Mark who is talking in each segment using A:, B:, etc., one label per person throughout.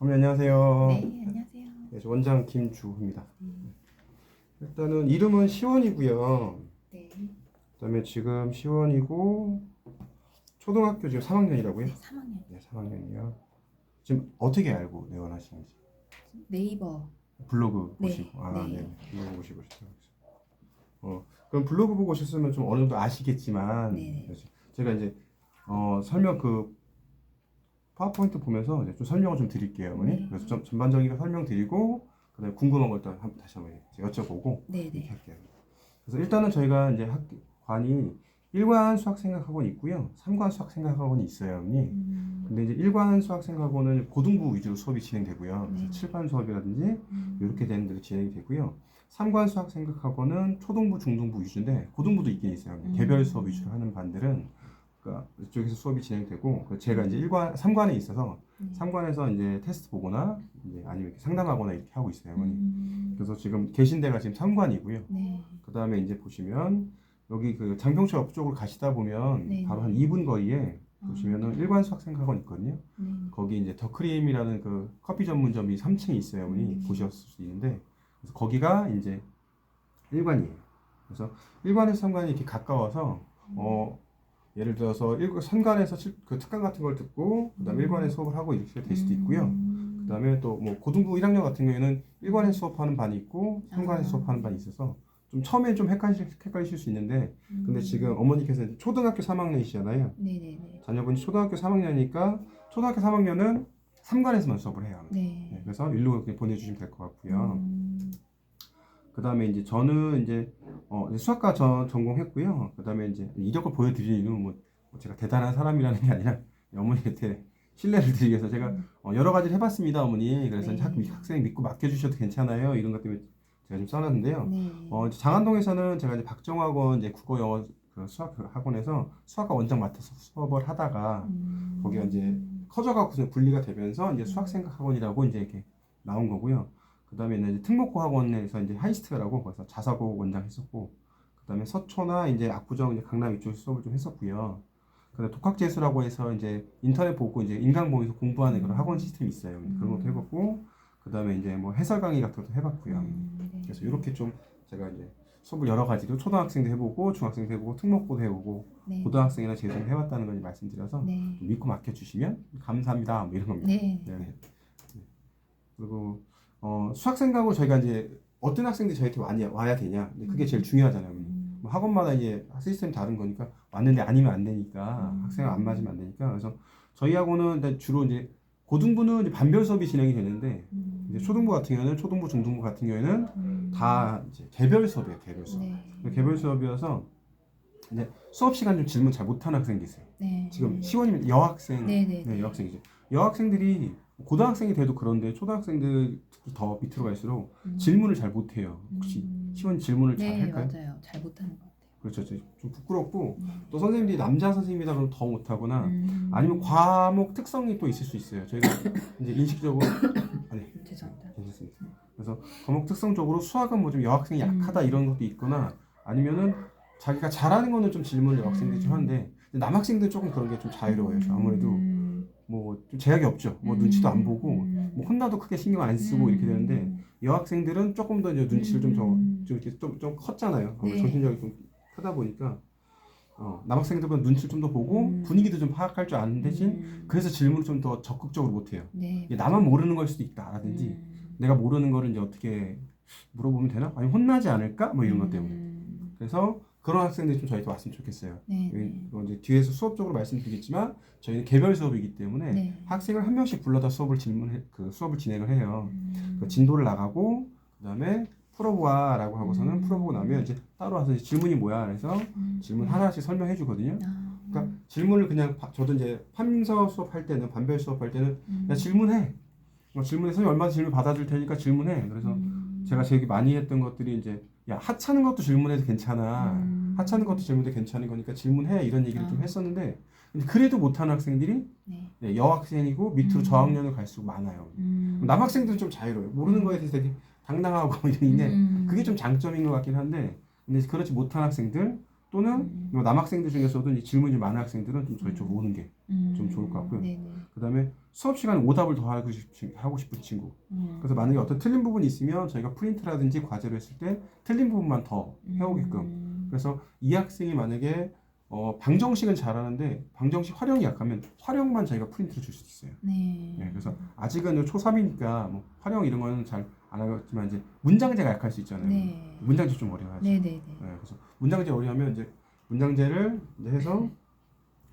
A: 어머니 안녕하세요.
B: 네, 안녕하세요.
A: 네, 저 원장 김주호입니다. 일단은 이름은 시원이고요.
B: 네,
A: 그다음에 지금 시원이고 초등학교 지금 3학년이라고요?
B: 네, 3학년.
A: 네, 3학년이요. 지금 어떻게 알고 내원하시는지
B: 네이버.
A: 블로그
B: 네,
A: 보시고
B: 네.
A: 네, 블로그 보시고 오셨어요. 그럼 블로그 보고 오셨으면 좀 어느 정도 아시겠지만
B: 네.
A: 그래서 제가 이제 설명 파워포인트 보면서 이제 좀 설명을 좀 드릴게요, 어머니.
B: 네.
A: 그래서 좀 전반적인 설명 드리고 그다음에 궁금한 걸 일단 다시 한번 여쭤보고
B: 네,
A: 이렇게
B: 네.
A: 할게요. 그래서 일단은 저희가 이제 관이 일관 수학생각학원이 있고요, 3관 수학생각학원이 있어요, 어머니. 근데 이제 일관 수학생각학원은 고등부 위주로 수업이 진행되고요. 그래서
B: 네.
A: 칠반 수업이라든지 이렇게 되는 대로 진행이 되고요. 3관 수학생각학원은 초등부, 중등부 위주인데 고등부도 있긴 있어요. 개별 수업 위주로 하는 반들은 그러니까 이쪽에서 수업이 진행되고 제가 이제 3관에 있어서 3관에서 이제 테스트 보거나 이제 아니면 이렇게 상담하거나 이렇게 하고 있어요, 어머니. 그래서 지금 계신 데가 지금 3관이고요.
B: 네.
A: 그 다음에 이제 보시면 여기 그 장평철 옆쪽으로 가시다 보면
B: 네.
A: 바로 한 2분 거리에 보시면은 일관 수학생학원 있거든요.
B: 네.
A: 거기 이제 더크림이라는 그 커피 전문점이 3층에 있어요, 어머니. 보셨을 수 있는데 그래서 거기가 이제 일관이에요. 그래서 일관에서 3관이 이렇게 가까워서 예를 들어서 선관에서 그 특강 같은 걸 듣고 그다음에 일관에서 수업을 하고 이렇게 될 수도 있고요. 그다음에 또 뭐 고등부 1학년 같은 경우에는 일관에서 수업하는 반이 있고 선관에서 수업하는 반이 있어서 좀 처음에 좀 헷갈리실 수 있는데 근데 지금 어머니께서 초등학교 3학년이시잖아요.
B: 네네네.
A: 자녀분이 초등학교 3학년이니까 초등학교 3학년은 3관에서만 수업을 해요.
B: 네.
A: 네, 그래서 일로 이렇게 보내주시면 될 것 같고요. 그 다음에 이제 저는 이제 수학과 전공했고요. 그 다음에 이제 이력을 보여드리는 이유는 뭐 제가 대단한 사람이라는 게 아니라 어머니한테 신뢰를 드리기 위해서 제가 여러 가지를 해봤습니다, 어머니. 그래서
B: 네.
A: 학생 믿고 맡겨주셔도 괜찮아요. 이런 것 때문에 제가 좀 써놨는데요.
B: 네.
A: 이제 장안동에서는 제가 이제 박정학원 이제 국어 영어 그 수학 학원에서 수학과 원장 맡아서 수업을 하다가 거기가 이제 커져가고 분리가 되면서 이제 수학생각학원이라고 이제 이렇게 나온 거고요. 그 다음에 이제 특목고 학원에서 이제 하이스트라고 거기서 자사고 원장 했었고, 그 다음에 서초나 이제 압구정, 이제 강남 이쪽에서 수업을 좀 했었고요. 그다음에 독학재수라고 해서 이제 인터넷 보고 이제 인강봉에서 공부하는 그런 학원 시스템이 있어요. 그런 것도 해봤고, 그 다음에 이제 뭐 해설 강의 같은 것도 해봤고요.
B: 네.
A: 그래서 이렇게 좀 제가 이제 수업을 여러 가지로 초등학생도 해보고, 중학생도 해보고, 특목고도 해보고,
B: 네.
A: 고등학생이나 재수를 해봤다는 걸 말씀드려서
B: 네.
A: 좀 믿고 맡겨주시면 감사합니다. 뭐 이런 겁니다.
B: 네.
A: 네. 그리고 수학생각으로 저희가 이제 어떤 학생들이 저희한테 많이 와야 되냐, 근데 그게 제일 중요하잖아요. 뭐 학원마다 이제 시스템이 다른 거니까 왔는데 아니면 안 되니까 학생을 안 맞으면 안 되니까 그래서 저희 학원은 주로 이제 고등부는 이제 반별 수업이 진행이 되는데 이제 초등부 같은 경우는 초등부 중등부 같은 경우에는 다 이제 개별 수업이에요. 개별 수업.
B: 네.
A: 개별 수업이어서 이제 수업 시간 좀 질문 잘 못하는 학생이 있어요.
B: 네.
A: 지금 시원이면 여학생,
B: 네.
A: 네, 여학생이죠. 여학생들이 고등학생이 돼도 그런데 초등학생들 특히 더 밑으로 갈수록 질문을 잘 못해요. 혹시 시원 질문을 잘
B: 네,
A: 할까요?
B: 맞아요. 잘 못하는 것 같아요.
A: 그렇죠. 좀 부끄럽고 또 선생님들이 남자 선생님이다 그러면 더 못하거나 아니면
B: 음.
A: 과목 특성이 또 있을 수 있어요. 저희가 이제 인식적으로 아니
B: 죄송합니다.
A: 괜찮습니다. 그래서 과목 특성적으로 수학은 뭐 좀 여학생이 약하다 이런 것도 있거나 아니면은 자기가 잘하는 거는 좀 질문을 여학생들이 좀 하는데 남학생들 조금 그런 게 좀 자유로워요. 아무래도 뭐 좀 제약이 없죠. 뭐 눈치도 안 보고 뭐 혼나도 크게 신경 안 쓰고 이렇게 되는데 여학생들은 조금 더 이제 눈치를 좀 이렇게 좀 컸잖아요.
B: 네.
A: 정신력이 좀 크다 보니까 남학생들보다 눈치를 좀 더 보고 분위기도 좀 파악할 줄 아는 대신 그래서 질문을 좀 더 적극적으로 못 해요.
B: 네.
A: 이게 나만 모르는 걸 수도 있다라든지 내가 모르는 거를 이제 어떻게 물어보면 되나? 아니 혼나지 않을까? 뭐 이런 것 때문에. 그래서 그런 학생들이 좀 저희한테 왔으면 좋겠어요.
B: 네.
A: 이제 뒤에서 수업적으로 말씀드리겠지만 저희는 개별 수업이기 때문에
B: 네.
A: 학생을 한 명씩 불러다 수업을 진행을 해요. 그 진도를 나가고 그다음에 풀어보아라고 하고서는 풀어보고 나면 이제 따로 와서 이제 질문이 뭐야 그래서 질문 하나씩 설명해 주거든요. 그러니까 질문을 그냥 저도 이제 판서 수업할 때는 반별 수업할 때는 야 질문해. 질문해서 얼마나 질문 받아줄 테니까 질문해. 그래서 제가 되게 많이 했던 것들이 이제 야 하찮은 것도 질문해도 괜찮아. 하찮은 것도 질문해도 괜찮은 거니까 질문해 이런 얘기를 좀 했었는데 근데 그래도 못하는 학생들이
B: 네.
A: 여학생이고 밑으로 저학년을 갈수록 많아요. 남학생들은 좀 자유로워요. 모르는 거에 대해서 되게 당당하고 이런데 그게 좀 장점인 것 같긴 한데 근데 그렇지 못한 학생들 또는 뭐 남학생들 중에서도 이 질문이 많은 학생들은 좀 저희 쪽으로 오는 게 좀 좋을 것 같고요.
B: 네네.
A: 그다음에 수업 시간에 오답을 더 하고 싶은 친구. 그래서 만약에 어떤 틀린 부분이 있으면 저희가 프린트라든지 과제로 했을 때 틀린 부분만 더 해오게끔. 그래서 이 학생이 만약에 방정식은 잘하는데 방정식 활용이 약하면 활용만 저희가 프린트를 줄 수 있어요.
B: 네.
A: 네, 그래서 아직은 초3이니까 뭐 활용 이런 거는 잘 안 하겠지만 이제 문장제가 약할 수 있잖아요.
B: 네.
A: 문장제 좀 어려워하죠.
B: 네네네.
A: 네, 그래서 문장제 어려우면 이제 문장제를 이제 해서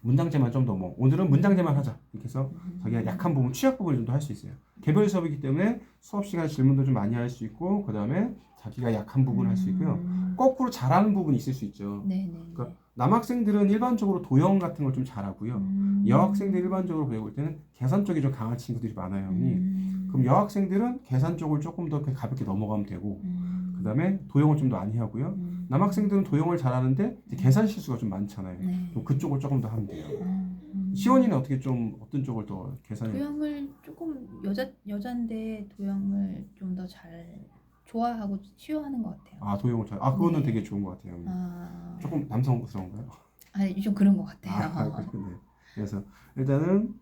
A: 문장제만 좀 더 뭐 오늘은 문장제만 하자 이렇게 해서 자기가 약한 부분 취약 부분을 좀 더 할 수 있어요. 개별 수업이기 때문에 수업 시간에 질문도 좀 많이 할 수 있고 그 다음에 자기가 약한 부분을 할 수 있고요. 거꾸로 잘하는 부분이 있을 수 있죠.
B: 네네.
A: 그러니까 남학생들은 일반적으로 도형 같은 걸 좀 잘하고요. 여학생들 일반적으로 배울 때는 계산 쪽이 좀 강한 친구들이 많아요. 그럼 여학생들은 계산 쪽을 조금 더 가볍게 넘어가면 되고 그 다음에 도형을 좀 더 많이 하고요. 남학생들은 도형을 잘하는데 이제 계산 실수가 좀 많잖아요.
B: 네.
A: 그럼 그쪽을 조금 더 하면 돼요. 시원이는 어떻게 좀 어떤 쪽을 더 계산해?
B: 도형을 조금 여잔데 도형을 좀 더 잘 좋아하고 치유하는 것 같아요.
A: 아 도형을 잘. 아 그거는
B: 네.
A: 되게 좋은 것 같아요.
B: 아,
A: 조금 남성스러운가요?
B: 아니 좀 그런 것 같아요.
A: 그렇군요. 그래서 일단은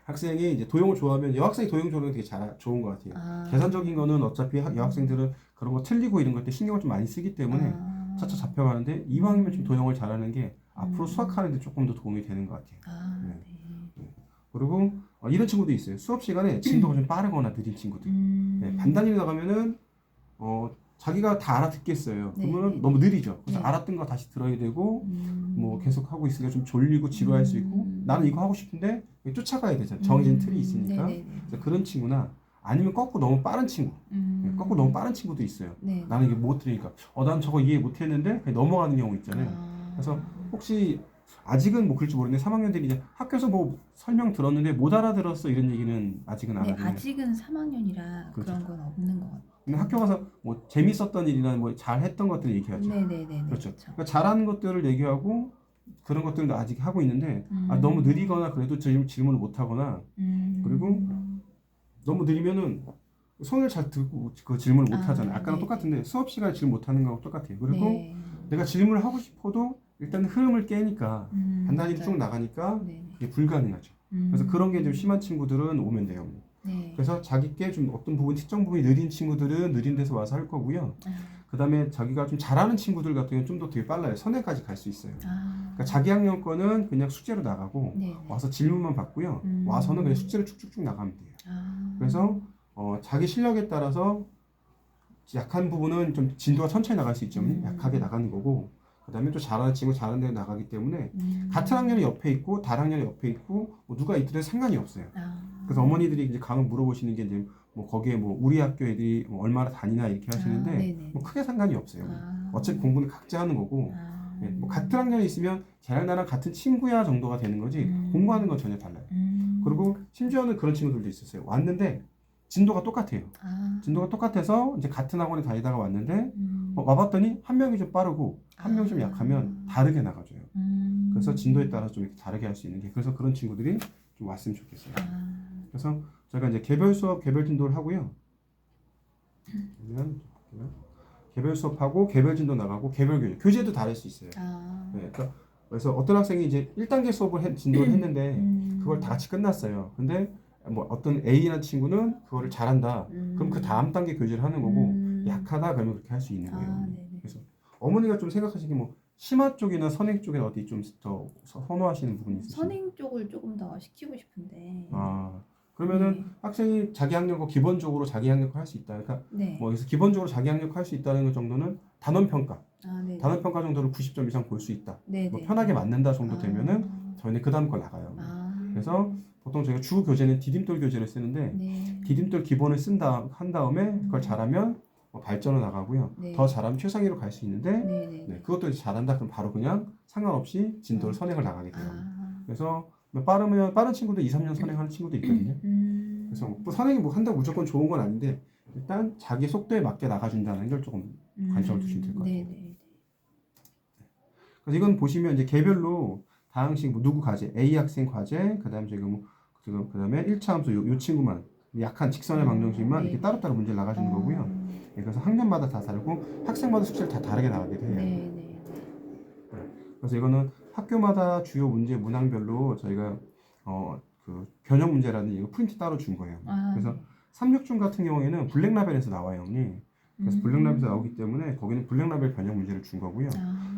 A: 학생이 이제 도형을 좋아하면 여학생이 도형 좋아하는 게 되게 좋은 것 같아요.
B: 아,
A: 계산적인 거는 어차피 여학생들은 그런 거 틀리고 이런 것 때 신경을 좀 많이 쓰기 때문에
B: 아,
A: 차차 잡혀가는데 이왕이면 좀 도형을 잘하는 게 앞으로 수학하는 데 조금 더 도움이 되는 것 같아요.
B: 아,
A: 네.
B: 네.
A: 그리고 이런 친구도 있어요. 수업 시간에 진도가 좀 빠르거나 느린 친구들. 네, 반단위로 나가면은 자기가 다 알아듣겠어요.
B: 네,
A: 그러면
B: 네,
A: 너무 느리죠. 그래서
B: 네.
A: 알았던 거 다시 들어야 되고 뭐 계속 하고 있으니까 좀 졸리고 지루할 수 있고 나는 이거 하고 싶은데 쫓아가야 되잖아요. 정해진 틀이 있으니까.
B: 네네네.
A: 그래서 그런 친구나 아니면 거꾸로 너무 빠른 친구. 거꾸로 너무 빠른 친구도 있어요.
B: 네.
A: 나는 이게 못 들으니까 난 저거 이해 못 했는데 그냥 넘어가는 경우 있잖아요. 그래서 혹시 아직은 뭐 그럴지 모르는데 3학년들이 이제 학교에서 뭐 설명 들었는데 못 알아들었어 이런 얘기는 아직은 안
B: 네,
A: 하잖아요.
B: 아직은 3학년이라
A: 그렇죠.
B: 그런 건 없는 것 같아요.
A: 근데 학교 가서 뭐 재밌었던 일이나 뭐 잘했던 것들을 얘기하죠.
B: 네네네.
A: 그렇죠. 그러니까 잘하는 것들을 얘기하고 그런 것들도 아직 하고 있는데 너무 느리거나 그래도 질문을 못 하거나 그리고 너무 느리면은 손을 잘 들고 그 질문을 못 하잖아요. 아까랑
B: 네.
A: 똑같은데 수업 시간에 질문 못 하는 거하고 똑같아요. 그리고
B: 네.
A: 내가 질문을 하고 싶어도 일단 흐름을 깨니까 반단위로 쭉
B: 맞아요.
A: 나가니까
B: 네네.
A: 그게 불가능하죠. 그래서 그런 게 좀 심한 친구들은 오면 돼요.
B: 네.
A: 그래서 자기께 좀 어떤 부분 특정 부분이 느린 친구들은 느린 데서 와서 할 거고요. 그 다음에 자기가 좀 잘하는 친구들 같은 경우는 좀 더 되게 빨라요. 선행까지 갈 수 있어요. 그러니까 자기 학년 거는 그냥 숙제로 나가고
B: 네.
A: 와서 질문만 받고요. 와서는 그냥 숙제를 쭉쭉쭉 나가면 돼요. 그래서 자기 실력에 따라서 약한 부분은 좀 진도가 천천히 나갈 수 있죠. 약하게 나가는 거고 그 다음에 또 잘하는 친구 잘하는 데 나가기 때문에 같은 학년이 옆에 있고 다른 학년이 옆에 있고 뭐 누가 있더라도 상관이 없어요. 그래서 어머니들이 이제 간혹 물어보시는 게 이제 뭐 거기에 뭐 우리 학교 애들이 뭐 얼마나 다니나 이렇게 하시는데
B: 네네.
A: 뭐 크게 상관이 없어요. 어차피 공부는 각자 하는 거고 예, 뭐 같은 학년에 있으면 걔랑 나랑 같은 친구야 정도가 되는 거지 공부하는 건 전혀 달라요. 그리고 심지어는 그런 친구들도 있었어요. 왔는데 진도가 똑같아요. 진도가 똑같아서 이제 같은 학원에 다니다가 왔는데 와봤더니 한 명이 좀 빠르고 한 명이 좀 약하면 다르게 나가줘요. 그래서 진도에 따라서 좀 이렇게 다르게 할 수 있는 게 그래서 그런 친구들이 좀 왔으면 좋겠어요. 그래서 저희가 이제 개별 수업, 개별 진도를 하고요. 그러면 개별 수업하고 개별 진도 나가고 개별 교재, 교재도 다를 수 있어요. 네, 그러니까 그래서 어떤 학생이 이제 1단계 수업을 진도를 했는데 그걸 다 같이 끝났어요. 근데 뭐 어떤 A라는 친구는 그거를 잘한다. 그럼 그 다음 단계 교재를 하는 거고 약하다 그러면 그렇게 할 수 있는 거예요. 그래서 어머니가 좀 생각하시기 뭐 심화 쪽이나 선행 쪽에 어디 좀 더 선호하시는 부분이 있으신가요?
B: 선행 쪽을 조금 더 시키고 싶은데.
A: 그러면은
B: 네.
A: 학생이 자기 학력 거 기본적으로 자기 학력 거 할 수 있다. 그러니까
B: 네.
A: 뭐 여기서 기본적으로 자기 학력 거 할 수 있다는 것 정도는 단원 평가,
B: 네.
A: 단원 평가 정도를 90점 이상 볼 수 있다.
B: 네.
A: 뭐 편하게 맞는다 정도 되면은 저희는 그 다음 걸 나가요. 그래서 보통 저희가 주 교재는 디딤돌 교재를 쓰는데
B: 네.
A: 디딤돌 기본을 한 다음에 그걸 잘하면 뭐 발전을 나가고요.
B: 네.
A: 더 잘하면 최상위로 갈 수 있는데
B: 네.
A: 네, 그것도 이제 잘한다 그럼 바로 그냥 상관없이 진도를 선행을 나가게 돼요. 그래서 빠르면 빠른 친구도 2, 3년 선행하는 친구도 있거든요. 그래서 뭐 선행이 뭐 한다고 무조건 좋은 건 아닌데 일단 자기 속도에 맞게 나가준다는 걸 조금 관심을 두시면 될 것 같아요.
B: 네.
A: 그래서 이건 보시면 이제 개별로 다항식 뭐 누구 과제, A 학생 과제, 그다음에 지금 그다음에 1차 함수 요 친구만 약한 직선의 방정식만
B: 네.
A: 이렇게 따로따로 문제를 나가주는 거고요. 네, 그래서 학년마다 다 다르고 학생마다 숙제를 다 다르게 나가게 돼요.
B: 네.
A: 그래서 이거는 학교마다 주요 문제 문항별로 저희가 그 변형 문제라든지 이거 프린트 따로 준 거예요. 그래서
B: 네.
A: 368 같은 경우에는 블랙라벨에서 나와요, 형님. 그래서 블랙라벨에서 나오기 때문에 거기는 블랙라벨 변형 문제를 준 거고요.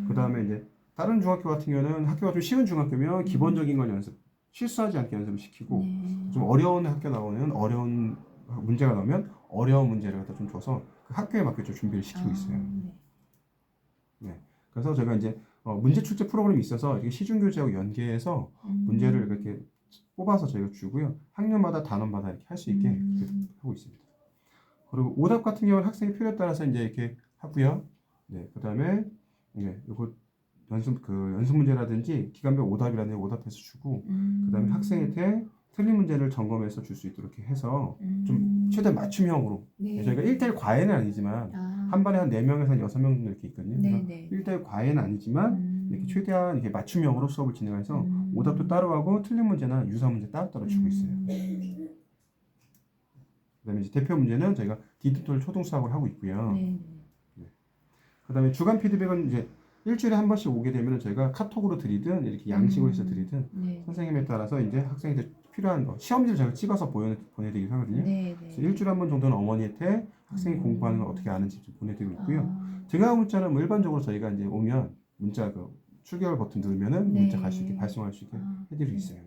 A: 그 다음에 이제 다른 중학교 같은 경우는 학교가 좀 쉬운 중학교면 기본적인 건 연습, 실수하지 않게 연습을 시키고
B: 네.
A: 좀 어려운 학교 나오면 어려운 문제가 나오면 어려운 문제를 갖다 좀 줘서 그 학교에 맞게 좀 준비를 시키고 있어요.
B: 네.
A: 네. 그래서 제가 이제 문제 출제 프로그램이 있어서 이렇게 시중교재하고 연계해서 문제를 이렇게 뽑아서 저희가 주고요. 학년마다 단원마다 이렇게 할 수 있게 이렇게 하고 있습니다. 그리고 오답 같은 경우는 학생의 필요에 따라서 이제 이렇게 하고요. 네, 그다음에 이거 연습 문제라든지 기간별 오답이라든지 오답해서 주고 그다음에 학생한테 틀린 문제를 점검해서 줄 수 있도록 이렇게 해서 좀 최대한 맞춤형으로
B: 네.
A: 저희가 1대1 과외는 아니지만 한 반에 한 4명에서 한 6명 정도 이렇게 있거든요.
B: 네.
A: 1대1 과외는 아니지만 이렇게 최대한 이렇게 맞춤형으로 수업을 진행해서 오답도 따로 하고 틀린 문제나 유사 문제 따로따로 주고 있어요. 그다음에 이제 대표 문제는 저희가 디지털 초등 수학을 하고 있고요.
B: 네.
A: 그다음에 주간 피드백은 이제 일주일에 한 번씩 오게 되면 저희가 카톡으로 드리든 이렇게 양식으로 해서 드리든
B: 네.
A: 선생님에 따라서 이제 학생한테 필요한 거 시험지를 제가 찍어서 보내드리긴 하거든요.
B: 네.
A: 그래서 일주일에 한 번 정도는 어머니한테 학생이 공부하는 걸 어떻게 아는지 좀 보내드리고 있고요.
B: 아,
A: 등하 문자는 뭐 일반적으로 저희가 이제 오면 문자 그 출결 버튼 누르면은
B: 네.
A: 문자 갈 수 있게 발송할 수 있게 해드리고 있어요.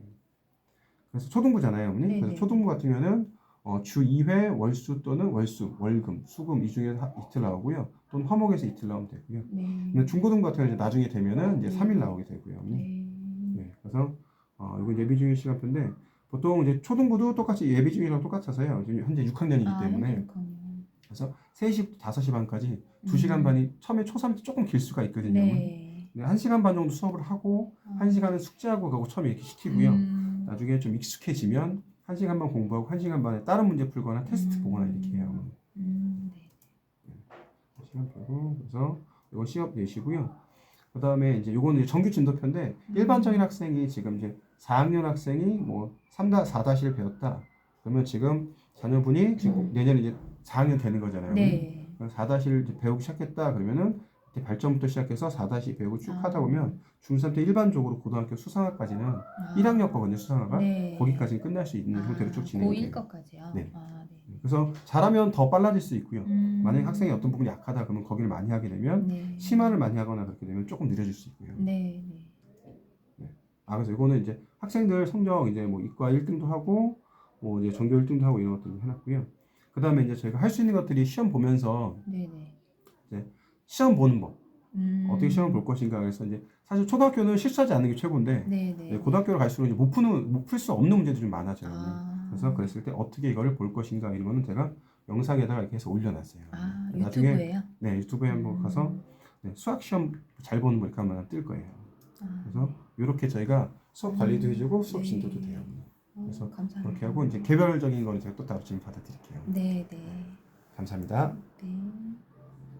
A: 그래서 초등부잖아요, 어머니.
B: 네,
A: 그래서
B: 네.
A: 초등부 같은 경우는 주 2회 월수 또는 월수, 월금, 수금 이 중에서 이틀 나오고요. 또는 화목에서 이틀 나오면 되고요.
B: 네.
A: 근데 중고등부 같은 경우는 이제 나중에 되면은 이제 3일 나오게 되고요.
B: 네.
A: 네, 그래서 이건 예비 중일 시간표인데 보통 이제 초등부도 똑같이 예비 중이랑 똑같아서요. 지금 현재 6학년이기 때문에
B: 현재 6학년.
A: 그래서 3시부터 5시 반까지 2시간 반이 처음에 초3 때 조금 길 수가 있거든요.
B: 네.
A: 1시간 반 정도 수업을 하고 1시간은 숙제하고 가고 처음에 이렇게 시키고요. 나중에 좀 익숙해지면 1시간 반 공부하고 1시간 반에 다른 문제 풀거나 테스트 보거나 이렇게 해요.
B: 네.
A: 시간 표고 그래서 이거 시업 내시고요. 그 다음에 이제 요거는 정규 진도표인데 일반적인 학생이 지금 이제 4학년 학생이 뭐 4-1을 배웠다. 그러면 지금 자녀분이 지금 내년에 이제 4학년 되는 거잖아요.
B: 네.
A: 4-1 배우기 시작했다. 그러면은 이렇게 발전부터 시작해서 4- 배우고 쭉
B: 아.
A: 하다 보면 중3 때 일반적으로 고등학교 수상학까지는 1학년 거거든요. 수상학가
B: 네.
A: 거기까지 끝날 수 있는 형태로 쭉 진행이 돼요.
B: 고1 것까지요.
A: 네.
B: 네.
A: 그래서 잘하면 더 빨라질 수 있고요. 만약에 학생이 어떤
B: 네.
A: 부분이 약하다 그러면 거기를 많이 하게 되면 심화를 많이 하거나 그렇게 되면 조금 느려질 수 있고요.
B: 네.
A: 그래서 이거는 이제 학생들 성적 이제 뭐 이과 1등도 하고 뭐 이제 전교 1등도 하고 이런 것들을 해놨고요. 그 다음에 이제 저희가 할 수 있는 것들이 시험 보면서
B: 네.
A: 시험 보는 법 어떻게 시험을 볼
B: 네.
A: 것인가 그래서 이제 사실 초등학교는 실수하지 않는 게 최고인데
B: 네.
A: 고등학교로 갈수록 이제 못 풀 수 없는 문제들이 좀 많아져요. 그래서 그랬을 때 어떻게 이거를 볼 것인가 이런 거는 제가 영상에다가 이렇게 해서 올려놨어요. 나중에
B: 유튜브예요?
A: 네 유튜브에 한번 가서 수학 시험 잘 보는 거 이렇게 하면 뜰 거예요. 그래서 이렇게 저희가 수업 관리도 해주고 수업
B: 네.
A: 진도도 돼요. 그래서
B: 감사합니다.
A: 그렇게 하고 이제 개별적인 거는 제가 또 따로 지금 받아드릴게요.
B: 네.
A: 감사합니다.
B: 네.